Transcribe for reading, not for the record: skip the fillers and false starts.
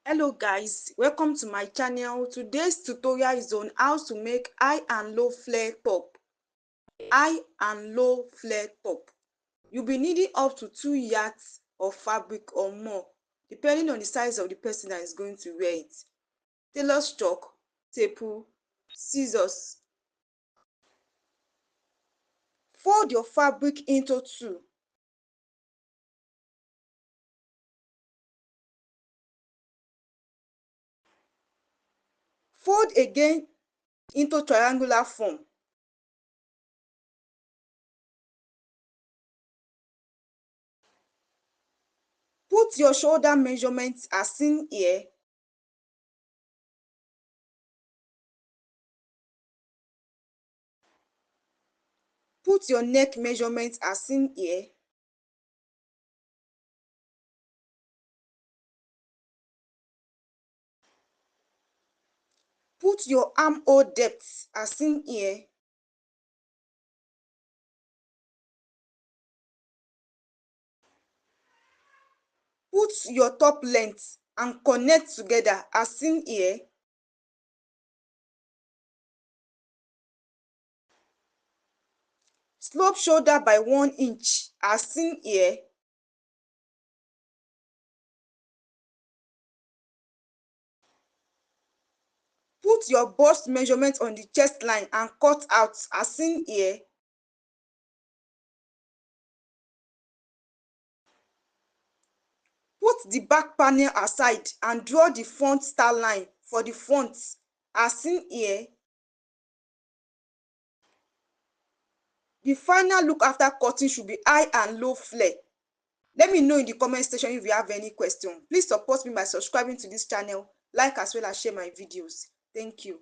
Hello guys, welcome to my channel. Today's tutorial is on how to make high and low flare top. High and low flare top. You'll be needing up to 2 yards of fabric or more, depending on the size of the person that is going to wear it. Tailor's chalk, tape, scissors. Fold your fabric into two. Fold again into triangular form. Put your shoulder measurements as seen here. Put your neck measurements as seen here. Put your armhole depth as seen here. Put your top length and connect together as seen here. Slope shoulder by 1 inch as seen here. Put your bust measurement on the chest line and cut out as seen here. Put the back panel aside and draw the front star line for the front as seen here. The final look after cutting should be high and low flare. Let me know in the comment section if you have any question. Please support me by subscribing to this channel, like as well as share my videos. Thank you.